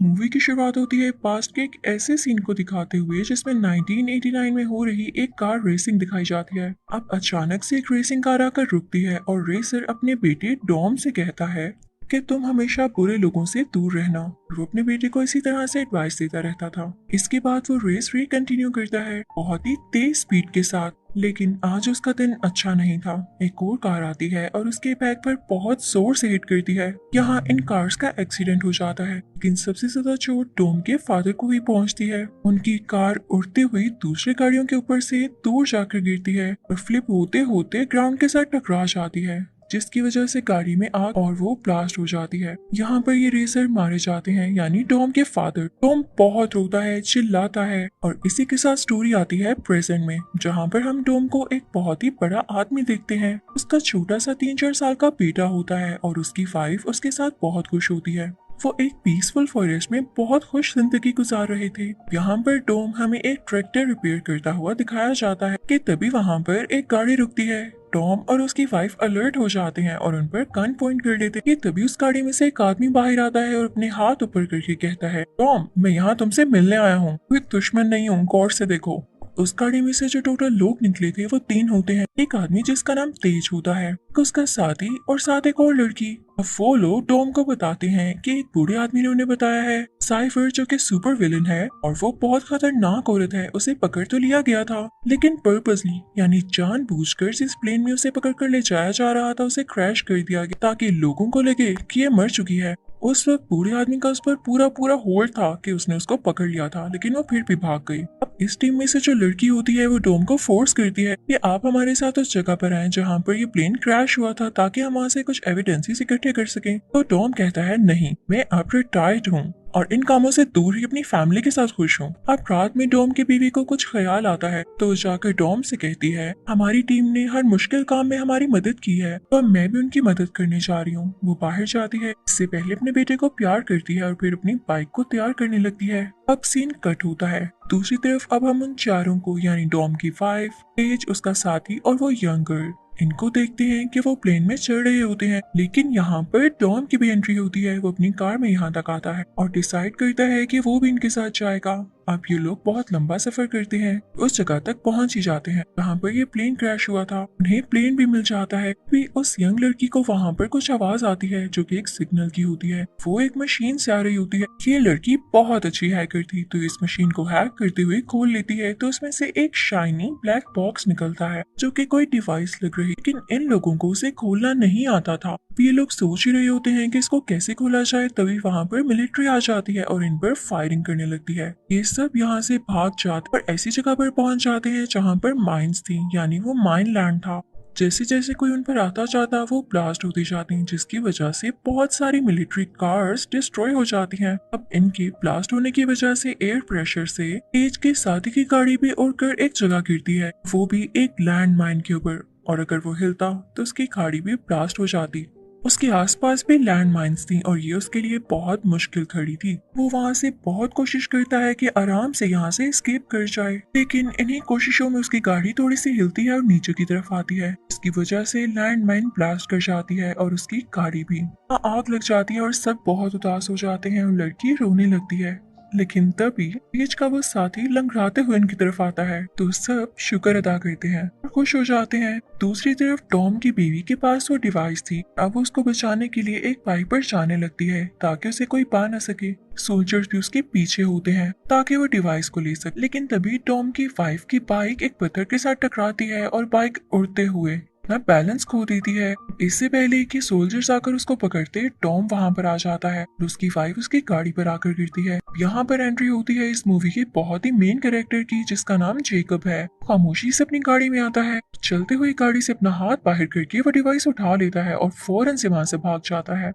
Movie की शुरुआत होती है पास्ट के एक ऐसे सीन को दिखाते हुए जिसमें 1989 में हो रही एक कार रेसिंग दिखाई जाती है। अब अचानक से एक रेसिंग कार आकर रुकती है और रेसर अपने बेटे डॉम से कहता है कि तुम हमेशा बुरे लोगों से दूर रहना। वो अपने बेटे को इसी तरह से एडवाइस देता रहता था। इसके बाद वो रेस कंटिन्यू करता है बहुत ही तेज स्पीड के साथ। लेकिन आज उसका दिन अच्छा नहीं था। एक और कार आती है और उसके बैग पर बहुत जोर से हिट करती है। यहाँ इन कार्स का एक्सीडेंट हो जाता है, लेकिन सबसे ज्यादा चोट टॉम के फादर को ही पहुंचती है। उनकी कार उड़ती हुई दूसरी गाड़ियों के ऊपर से दूर जाकर गिरती है और फ्लिप होते होते ग्राउंड के साथ टकरा जाती है, जिसकी वजह से गाड़ी में आग और वो ब्लास्ट हो जाती है। यहाँ पर ये रेसर मारे जाते हैं, यानी टॉम के फादर। टॉम बहुत रोता है, चिल्लाता है और इसी के साथ स्टोरी आती है प्रेजेंट में, जहाँ पर हम टॉम को एक बहुत ही बड़ा आदमी देखते हैं। उसका छोटा सा 3-4 साल का बेटा होता है और उसकी वाइफ उसके साथ बहुत खुश होती है। वो एक पीसफुल फॉरेस्ट में बहुत खुश जिंदगी गुजार रहे थे। यहाँ पर टॉम हमें एक ट्रैक्टर रिपेयर करता हुआ दिखाया जाता है कि तभी वहाँ पर एक गाड़ी रुकती है। टॉम और उसकी वाइफ अलर्ट हो जाते हैं और उन पर गन पॉइंट कर देते हैं। तभी उस गाड़ी में से एक आदमी बाहर आता है और अपने हाथ ऊपर करके कहता है, टॉम मैं यहाँ तुमसे मिलने आया हूँ, कोई दुश्मन नहीं हूँ, गौर से देखो। उस गाड़ी में से जो टोटल लोग निकले थे वो 3 होते हैं। एक आदमी जिसका नाम तेज होता है, एक उसका साथी और साथ एक और लड़की। अब वो लोग टॉम को बताते हैं कि एक बूढ़े आदमी ने उन्हें बताया है साइफर जो कि सुपर विलन है और वो बहुत खतरनाक औरत है, उसे पकड़ तो लिया गया था लेकिन पर्पसली यानी जानबूझकर जिस प्लेन में उसे पकड़ कर ले जाया जा रहा था उसे क्रैश कर दिया गया ताकि लोगों को लगे कि ये मर चुकी है। उस वक्त बूढ़े आदमी का उस पर पूरा पूरा होल्ड था कि उसने उसको पकड़ लिया था, लेकिन वो फिर भी भाग गई। अब इस टीम में से जो लड़की होती है वो टॉम को फोर्स करती है कि आप हमारे साथ उस जगह पर आए जहाँ पर ये प्लेन क्रैश हुआ था ताकि हम वहाँ से कुछ एविडेंसेस इकट्ठे कर सकें। तो टॉम कहता है नहीं, मैं अब रिटायर्ड हूँ और इन कामों से दूर ही अपनी फैमिली के साथ खुश हूँ। अब रात में टॉम की बीवी को कुछ ख्याल आता है तो जाकर टॉम से कहती है हमारी टीम ने हर मुश्किल काम में हमारी मदद की है तो अब मैं भी उनकी मदद करने जा रही हूँ। वो बाहर जाती है, इससे पहले अपने बेटे को प्यार करती है और फिर अपनी बाइक को तैयार करने लगती है। अब सीन कट होता है। दूसरी तरफ अब हम उन चारों को यानी टॉम की वाइफ, तेज, उसका साथी और वो यंग गर्ल, इनको देखते हैं कि वो प्लेन में चढ़ रहे होते हैं। लेकिन यहाँ पर टॉम की भी एंट्री होती है। वो अपनी कार में यहाँ तक आता है और डिसाइड करता है कि वो भी इनके साथ जाएगा। अब ये लोग बहुत लंबा सफर करते हैं, उस जगह तक पहुंच ही जाते हैं जहाँ पर ये प्लेन क्रैश हुआ था। उन्हें प्लेन भी मिल जाता है। भी उस यंग लड़की को वहाँ पर कुछ आवाज आती है जो कि एक सिग्नल की होती है। वो एक मशीन से आ रही होती है। ये लड़की बहुत अच्छी हैकर थी तो इस मशीन को हैक करते हुए खोल लेती है तो उसमें से एक शाइनी ब्लैक बॉक्स निकलता है जो कि कोई डिवाइस लग रही, लेकिन इन लोगों को उसे खोलना नहीं आता था। ये लोग सोच ही रहे होते हैं कि इसको कैसे खोला जाए, तभी वहाँ पर मिलिट्री आ जाती है और इन पर फायरिंग करने लगती है। ये सब यहाँ से भाग जाते और ऐसी जगह पर पहुंच जाते हैं जहाँ पर माइंस थी, यानी वो माइन लैंड था। जैसे जैसे कोई उन पर आता जाता वो ब्लास्ट होती जाती हैं, जिसकी वजह से बहुत सारी मिलिट्री कार्स डिस्ट्रॉय हो जाती हैं। अब इनके ब्लास्ट होने की वजह से एयर प्रेशर से तेज के साथी की गाड़ी भी उड़कर एक जगह गिरती है, वो भी एक लैंड माइन के ऊपर, और अगर वो हिलता तो उसकी गाड़ी भी ब्लास्ट हो जाती। उसके आसपास भी लैंड माइंस थी और ये उसके लिए बहुत मुश्किल खड़ी थी। वो वहाँ से बहुत कोशिश करता है कि आराम से यहाँ से एस्केप कर जाए, लेकिन इन्हीं कोशिशों में उसकी गाड़ी थोड़ी सी हिलती है और नीचे की तरफ आती है। इसकी वजह से लैंड माइन ब्लास्ट कर जाती है और उसकी गाड़ी भी। वहाँ आग लग जाती है और सब बहुत उदास हो जाते हैं और लड़की रोने लगती है। लेकिन तभी तेज का वो साथी लंगड़ाते हुए इनकी तरफ आता है तो सब शुक्र अदा करते हैं और खुश हो जाते हैं। दूसरी तरफ टॉम की बीवी के पास वो डिवाइस थी। अब वो उसको बचाने के लिए एक बाइक पर जाने लगती है ताकि उसे कोई पा न सके। सोल्जर्स भी उसके पीछे होते हैं ताकि वो डिवाइस को ले सके, लेकिन तभी टॉम की वाइफ की बाइक एक पत्थर के साथ टकराती है और बाइक उड़ते हुए अपना बैलेंस खो देती है। इससे पहले कि सोल्जर्स आकर उसको पकड़ते टॉम वहां पर आ जाता है। उसकी वाइफ उसकी गाड़ी पर आकर गिरती है। यहाँ पर एंट्री होती है इस मूवी के बहुत ही मेन कैरेक्टर की, जिसका नाम जेकब है। खामोशी से अपनी गाड़ी में आता है, चलते हुए गाड़ी से अपना हाथ बाहर करके वो डिवाइस उठा लेता है और फौरन से वहां से भाग जाता है।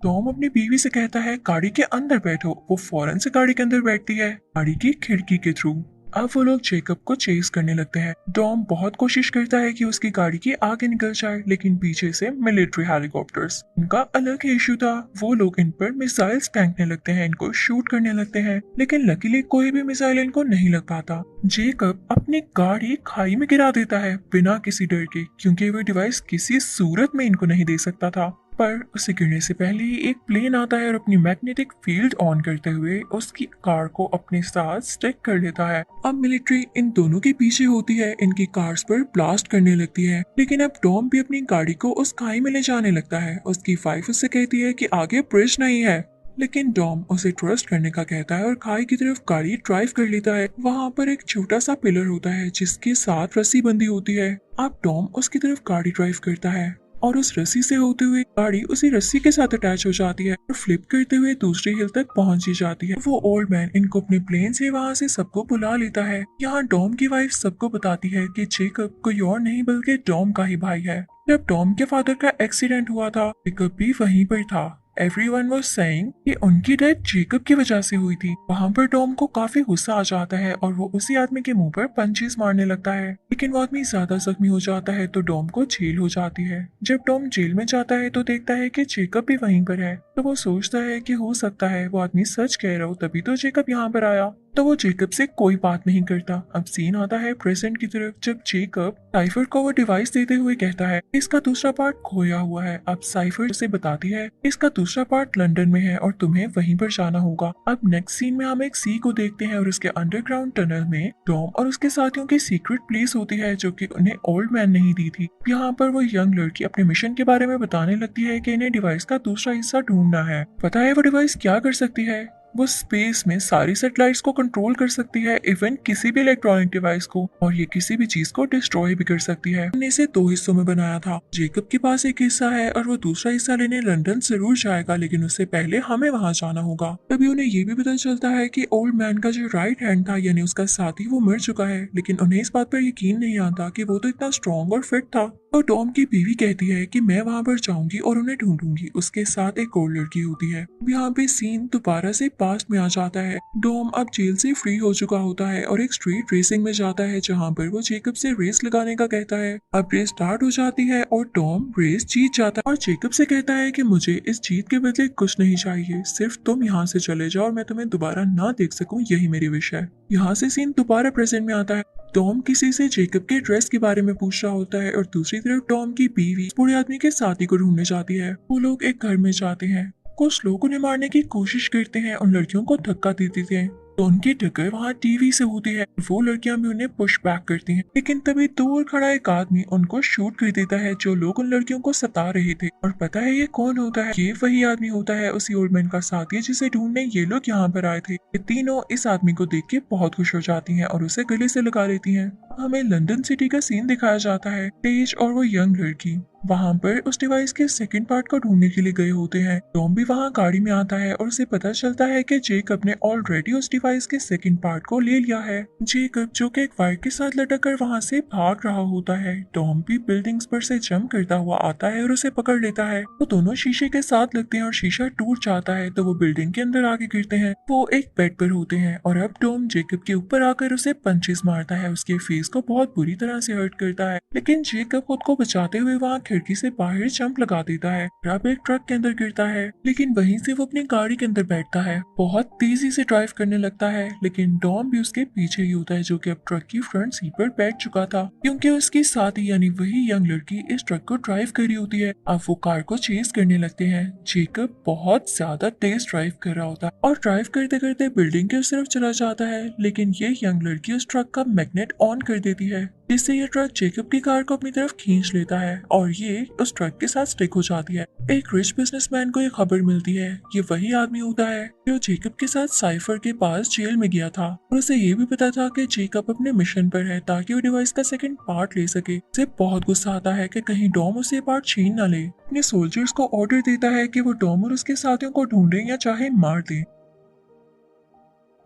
टॉम अपनी बीवी से कहता है गाड़ी के अंदर बैठो। वो फौरन से गाड़ी के अंदर बैठती है, गाड़ी की खिड़की के थ्रू। अब वो लोग जेकब को चेस करने लगते हैं। टॉम बहुत कोशिश करता है कि उसकी गाड़ी के आगे निकल जाए, लेकिन पीछे से मिलिट्री हेलीकॉप्टर्स, उनका अलग ही इशू था। वो लोग इन पर मिसाइल्स फेंकने लगते हैं, इनको शूट करने लगते हैं, लेकिन लकीली कोई भी मिसाइल इनको नहीं लग पाता। जेकब अपनी गाड़ी खाई में गिरा देता है बिना किसी डर के, क्योंकि वो डिवाइस किसी सूरत में इनको नहीं दे सकता था। पर उसे गिरने से पहले ही एक प्लेन आता है और अपनी मैग्नेटिक फील्ड ऑन करते हुए उसकी कार को अपने साथ स्टिक कर लेता है। अब मिलिट्री इन दोनों के पीछे होती है, इनकी कार्स पर ब्लास्ट करने लगती है, लेकिन अब टॉम भी अपनी गाड़ी को उस खाई में ले जाने लगता है। उसकी वाइफ उससे कहती है कि आगे ब्रिज नहीं है, लेकिन टॉम उसे ट्रस्ट करने का कहता है और खाई की तरफ गाड़ी ड्राइव कर लेता है। वहाँ पर एक छोटा सा पिलर होता है जिसके साथ रस्सी बंधी होती है। अब टॉम उसकी तरफ गाड़ी ड्राइव करता है और उस रस्सी से होते हुए गाड़ी उसी रस्सी के साथ अटैच हो जाती है और फ्लिप करते हुए दूसरी हिल तक पहुंच ही जाती है। वो ओल्ड मैन इनको अपने प्लेन से वहां से सबको बुला लेता है। यहाँ टॉम की वाइफ सबको बताती है कि जेकब कोई और नहीं बल्कि टॉम का ही भाई है। जब टॉम के फादर का एक्सीडेंट हुआ था, जेकब भी वहीं पर था। Everyone was saying कि उनकी डेथ जेकब की वजह से हुई थी। वहाँ पर टॉम को काफी गुस्सा आ जाता है और वो उसी आदमी के मुंह पर पंचेस मारने लगता है, लेकिन वो आदमी ज्यादा जख्मी हो जाता है तो टॉम को जेल हो जाती है। जब टॉम जेल में जाता है तो देखता है कि जेकब भी वहीं पर है, तो वो सोचता है कि हो सकता है वो आदमी सच कह रहा हो, तभी तो जेकब यहाँ पर आया। तो वो जेकब से कोई बात नहीं करता। अब सीन आता है प्रेजेंट की तरफ, जब जेकब साइफर को वो डिवाइस देते हुए कहता है इसका दूसरा पार्ट खोया हुआ है। अब साइफर उसे बताती है इसका दूसरा पार्ट लंदन में है और तुम्हें वहीं पर जाना होगा। अब नेक्स्ट सीन में हम एक सी को देखते हैं और उसके अंडरग्राउंड टनल में टॉम और उसके साथियों की सीक्रेट प्लेस होती है जो कि उन्हें ओल्ड मैन नहीं दी थी। यहाँ पर वो यंग लड़की अपने मिशन के बारे में बताने लगती है कि इन्हें डिवाइस का दूसरा हिस्सा ढूंढना है। पता है वो डिवाइस क्या कर सकती है? वो स्पेस में सारी सैटेलाइट्स को कंट्रोल कर सकती है, इवन किसी भी इलेक्ट्रॉनिक डिवाइस को, और ये किसी भी चीज को डिस्ट्रॉय भी कर सकती है। हमने इसे दो हिस्सों में बनाया था। जेकब के पास एक हिस्सा है और वो दूसरा हिस्सा लेने लंदन जरूर जाएगा, लेकिन उससे पहले हमें वहाँ जाना होगा। तभी उन्हें ये भी पता चलता है कि ओल्ड मैन का जो राइट हैंड था यानी उसका साथी वो मर चुका है, लेकिन उन्हें इस बात पर यकीन नहीं आता कि वो तो इतना स्ट्रॉन्ग और फिट था। तो टॉम की बीवी कहती है कि मैं वहां पर जाऊंगी और उन्हें ढूंढूंगी। उसके साथ एक और लड़की होती है। यहाँ पे सीन दोबारा से पास्ट में आ जाता है। टॉम अब जेल से फ्री हो चुका होता है और एक स्ट्रीट रेसिंग में जाता है जहाँ पर वो जेकब से रेस लगाने का कहता है। अब रेस स्टार्ट हो जाती है और टॉम रेस जीत जाता है और जेकब से कहता है कि मुझे इस जीत के बदले कुछ नहीं चाहिए, सिर्फ तुम यहाँ से चले जाओ और मैं तुम्हें दोबारा ना देख सकूं, यही मेरी विश है। यहाँ से सीन दोबारा प्रेजेंट में आता है। टॉम किसी से जेकब के ड्रेस के बारे में पूछ रहा होता है और दूसरी तरफ टॉम की बीवी बूढ़े आदमी के साथी को ढूंढने जाती है। वो लोग एक घर में जाते हैं। कुछ लोग उन्हें मारने की कोशिश करते हैं और लड़कियों को धक्का दे देते हैं, तो उनकी टक्कर वहाँ टीवी से होती है। वो लड़कियां भी उन्हें पुश बैक करती हैं, लेकिन तभी दूर खड़ा एक आदमी उनको शूट कर देता है जो लोग उन लड़कियों को सता रहे थे। और पता है ये कौन होता है? ये वही आदमी होता है, उसी ओल्ड मैन का साथी जिसे ढूंढने ये लोग यहाँ पर आए थे। ये तीनों इस आदमी को देख के बहुत खुश हो जाती हैं और उसे गले से लगा लेती हैं। हमें लंदन सिटी का सीन दिखाया जाता है। तेज और वो यंग लड़की वहाँ पर उस डिवाइस के सेकंड पार्ट को ढूंढने के लिए गए होते हैं। टॉम भी वहाँ गाड़ी में आता है और उसे पता चलता है कि जेकब ने ऑलरेडी उस डिवाइस के सेकंड पार्ट को ले लिया है। जेकब जो कि एक वायर के साथ लटक कर वहाँ से भाग रहा होता है। टॉम भी बिल्डिंग्स पर से जंप करता हुआ आता है और उसे पकड़ लेता है। वो दोनों शीशे के साथ लगते हैं और शीशा टूट जाता है तो वो बिल्डिंग के अंदर आके गिरते हैं। वो एक बेड पर होते हैं और अब टॉम जेकब के ऊपर आकर उसे पंचेस मारता है। उसके फेस को बहुत बुरी तरह से हर्ट करता है, लेकिन जेकब खुद को बचाते हुए वहाँ खिड़की से बाहर जंप लगा देता है। अब एक ट्रक के अंदर गिरता है, लेकिन वहीं से वो अपनी गाड़ी के अंदर बैठता है। बहुत तेजी से ड्राइव करने लगता है, लेकिन टॉम भी उसके पीछे ही होता है जो कि अब ट्रक की फ्रंट सीट पर बैठ चुका था, क्योंकि उसकी साथी यानी वही यंग लड़की इस ट्रक को ड्राइव कर रही होती है। अब वो कार को चेज करने लगते हैं। जेकब बहुत ज्यादा तेज ड्राइव कर रहा होता है और ड्राइव करते करते बिल्डिंग के उस तरफ चला जाता है, लेकिन ये यंग लड़की उस ट्रक का मैग्नेट ऑन कर देती है, जिससे ये ट्रक जेकब की कार को अपनी तरफ खींच लेता है और ये उस ट्रक के साथ स्टिक हो जाती है। एक रिच बिजनेसमैन को ये खबर मिलती है। ये वही आदमी होता है जो जेकब के साथ साइफर के पास जेल में गया था और उसे ये भी पता था कि जेकब अपने मिशन पर है ताकि वो डिवाइस का सेकंड पार्ट ले सके। उसे बहुत गुस्सा आता है कि कहीं डॉम उसे पार्ट छीन ना ले। अपने सोल्जर्स को ऑर्डर देता है कि वो डॉम और उसके साथियों को ढूंढे या चाहे मार दे।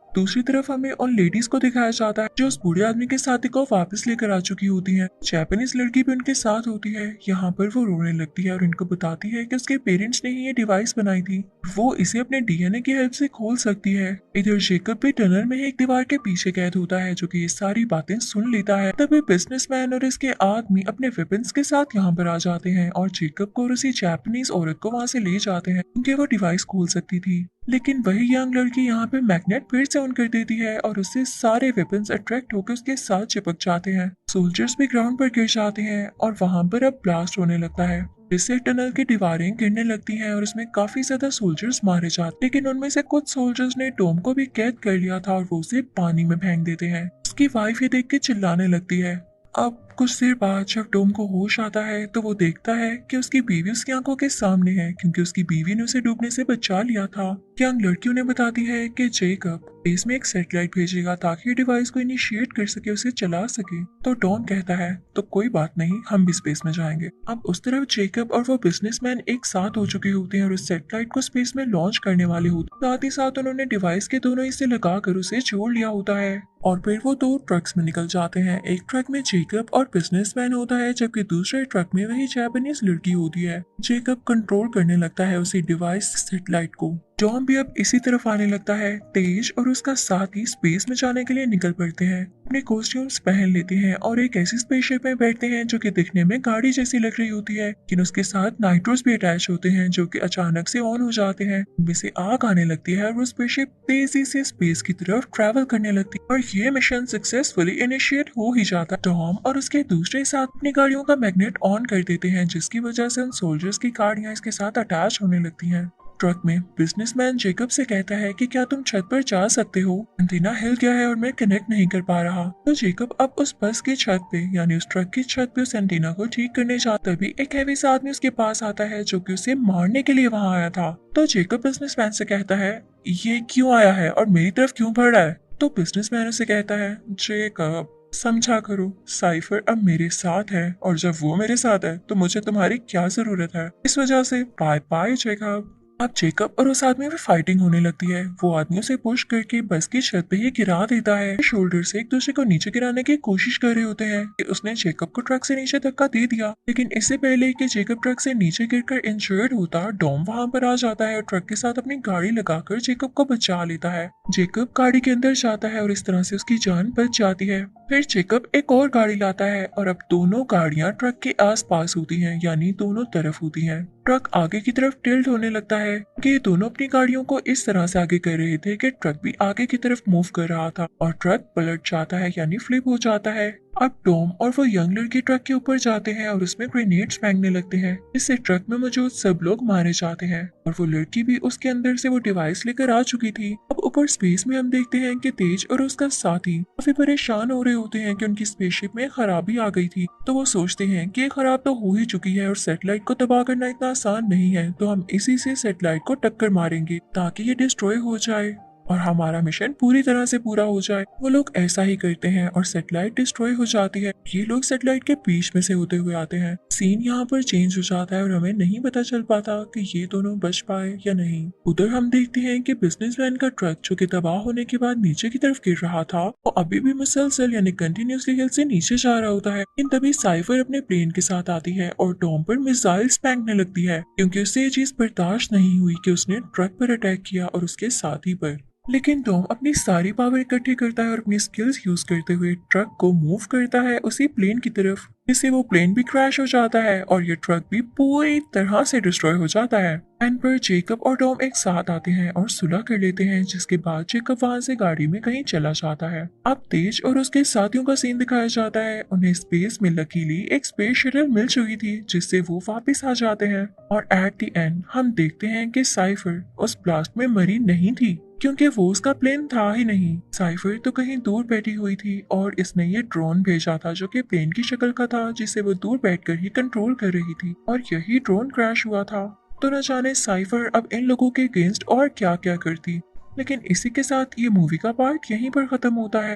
दूसरी तरफ हमें उन लेडीज को दिखाया जाता है जो उस बूढ़े आदमी के साथी को वापस लेकर आ चुकी होती हैं। जापानीज लड़की भी उनके साथ होती है। यहाँ पर वो रोने लगती है और इनको बताती है कि उसके पेरेंट्स ने ही ये डिवाइस बनाई थी, वो इसे अपने डीएनए की हेल्प से खोल सकती है। इधर जेकब भी टनल में एक दीवार के पीछे कैद होता है जो कि ये सारी बातें सुन लेता है। तभी बिजनेसमैन और इसके आदमी अपने वेपन्स के साथ यहाँ पर आ जाते हैं और जेकब को और उसी जापानीज औरत को वहाँ से ले जाते हैं क्योंकि वो डिवाइस खोल सकती थी। लेकिन वही यंग लड़की यहाँ पे मैग्नेट फिर से ऑन कर देती है और उससे सारे वेपन्स अट्रैक्ट होकर उसके साथ चिपक जाते हैं। सोल्जर्स भी ग्राउंड पर गिर जाते हैं और वहाँ पर अब ब्लास्ट होने लगता है। जिससे टनल की दीवारें गिरने लगती हैं और उसमें काफी ज्यादा सोल्जर्स मारे जाते, लेकिन उनमें से कुछ सोल्जर्स ने टॉम को भी कैद कर लिया था और वो उसे पानी में फेंक देते हैं। उसकी वाइफ ये देख के चिल्लाने लगती है। अब कुछ देर बाद जब टॉम को होश आता है तो वो देखता है कि उसकी बीवी उसकी आंखों के सामने है, क्योंकि उसकी बीवी ने उसे डूबने से बचा लिया था। यंग लड़की उन्हें बताती है कि जेकब स्पेस में एक सैटेलाइट भेजेगा ताकि ये डिवाइस को इनिशिएट कर सके, उसे चला सके। तो टॉम कहता है तो कोई बात नहीं, हम भी स्पेस में जाएंगे। अब उस तरफ जेकब और वो बिजनेसमैन एक साथ हो चुके होते हैं और उस सैटेलाइट को स्पेस में लॉन्च करने वाले होते हैं। साथ ही साथ उन्होंने डिवाइस के दोनों हिस्से लगाकर उसे जोड़ लिया होता है और फिर वो दो ट्रक्स में निकल जाते हैं। एक ट्रक में जेकब और बिजनेसमैन होता है, जबकि दूसरे ट्रक में वही जापानीज लड़की होती है। जेकब कंट्रोल करने लगता है उसी डिवाइस सैटेलाइट को। टॉम भी अब इसी तरफ आने लगता है। तेज और उसका साथी स्पेस में जाने के लिए निकल पड़ते हैं, अपने कॉस्ट्यूम्स पहन लेते हैं और एक ऐसी स्पेसशिप में बैठते हैं जो कि दिखने में गाड़ी जैसी लग रही होती है, लेकिन उसके साथ नाइट्रोस भी अटैच होते हैं जो कि अचानक से ऑन हो जाते हैं। उनमें से आग आने लगती है और वो स्पेसशिप तेजी से स्पेस की तरफ ट्रैवल करने लगती है और ये मिशन सक्सेसफुली इनिशिएट हो ही जाता है। टॉम और उसके दूसरे साथ अपनी गाड़ियों का मैग्नेट ऑन कर देते हैं, जिसकी वजह से उन सोल्जर्स की गाड़ियां इसके साथ अटैच होने लगती हैं। ट्रक में बिजनेसमैन जेकब से कहता है कि क्या तुम छत पर जा सकते हो, एंटीना हिल गया है और मैं कनेक्ट नहीं कर पा रहा। तो जेकब अब उस बस की छत पे यानी उस ट्रक की छत पे उस एंटीना को ठीक करने जाता, तभी एक हैवी सा आदमी उसके पास आता है जो कि उसे मारने के लिए वहां आया था। तो जेकब बिजनेसमैन से कहता है ये क्यों आया है और मेरी तरफ क्यों बढ़ रहा है। तो बिजनेसमैन उसे कहता है जेकब समझा करो, साइफर अब मेरे साथ है और जब वो मेरे साथ है तो मुझे तुम्हारी क्या जरूरत है। इस वजह से बाय बाय जेकब। अब जेकब और उस आदमी में फाइटिंग होने लगती है। वो आदमी उसे पुश करके बस की छत पे ही गिरा देता है। शोल्डर से एक दूसरे को नीचे गिराने की कोशिश कर रहे होते हैं कि उसने जेकब को ट्रक से नीचे धक्का दे दिया, लेकिन इससे पहले कि जेकब ट्रक से नीचे गिरकर इंजर्ड होता, डॉम वहां पर आ जाता है और ट्रक के साथ अपनी गाड़ी लगाकर जेकब को बचा लेता है। जेकब गाड़ी के अंदर जाता है और इस तरह से उसकी जान बच जाती है। फिर जेकब एक और गाड़ी लाता है और अब दोनों गाड़ियां ट्रक के आसपास होती हैं, यानी दोनों तरफ होती हैं। ट्रक आगे की तरफ टिल्ट होने लगता है कि ये दोनों अपनी गाड़ियों को इस तरह से आगे कर रहे थे कि ट्रक भी आगे की तरफ मूव कर रहा था और ट्रक पलट जाता है यानी फ्लिप हो जाता है। अब टॉम और वो यंग लड़की ट्रक के ऊपर जाते हैं और उसमें ग्रेनेड्स फेंकने लगते हैं, इससे ट्रक में मौजूद सब लोग मारे जाते हैं और वो लड़की भी उसके अंदर से वो डिवाइस लेकर आ चुकी थी। अब ऊपर स्पेस में हम देखते हैं कि तेज और उसका साथी काफी परेशान हो रहे होते हैं कि उनकी स्पेसशिप में खराबी आ गई थी। तो वो सोचते हैं कि ये खराब तो हो ही चुकी है और सैटेलाइट को तबाह करना इतना आसान नहीं है, तो हम इसी से सैटेलाइट को टक्कर मारेंगे ताकि ये डिस्ट्रॉय हो जाए और हमारा मिशन पूरी तरह से पूरा हो जाए। वो लोग ऐसा ही करते हैं और सैटेलाइट डिस्ट्रॉय हो जाती है। ये लोग सैटेलाइट के बीच में से होते हुए आते हैं। सीन यहाँ पर चेंज हो जाता है और हमें नहीं पता चल पाता कि ये दोनों बच पाए या नहीं। उधर हम देखते हैं कि बिजनेसमैन का ट्रक जो कि तबाह होने के बाद नीचे की तरफ गिर रहा था, वो अभी भी मुसलसल यानी कंटिन्यूसली हिल से नीचे जा रहा होता है। लेकिन तभी साइफर अपने प्लेन के साथ आती है और टॉम पर मिसाइल्स फेंकने लगती है, क्योंकि उससे ये चीज बर्दाश्त नहीं हुई कि उसने ट्रक पर अटैक किया और उसके साथी पर। लेकिन टॉम अपनी सारी पावर इकट्ठी करता है और अपनी स्किल्स यूज करते हुए ट्रक को मूव करता है उसी प्लेन की तरफ, जिससे वो प्लेन भी क्रैश हो जाता है और ये ट्रक भी पूरी तरह से डिस्ट्रॉय हो जाता है। एंड पर जेकब और टॉम एक साथ आते हैं और सुलह कर लेते हैं, जिसके बाद जेकब वहां से गाड़ी में कहीं चला जाता है। अब तेज और उसके साथियों का सीन दिखाया जाता है। उन्हें स्पेस में लकीली एक स्पेस शटल मिल चुकी थी, जिससे वो वापस आ जाते हैं और एट द एंड हम देखते हैं कि साइफर उस ब्लास्ट में मरी नहीं थी, क्योंकि वो उसका प्लेन था ही नहीं। साइफर तो कहीं दूर बैठी हुई थी और इसने ये ड्रोन भेजा था जो कि प्लेन की शक्ल का था, जिसे वो दूर बैठकर ही कंट्रोल कर रही थी और यही ड्रोन क्रैश हुआ था। तो न जाने साइफर अब इन लोगों के अगेंस्ट और क्या क्या करती। लेकिन इसी के साथ ये मूवी का पार्ट यहीं पर खत्म होता है।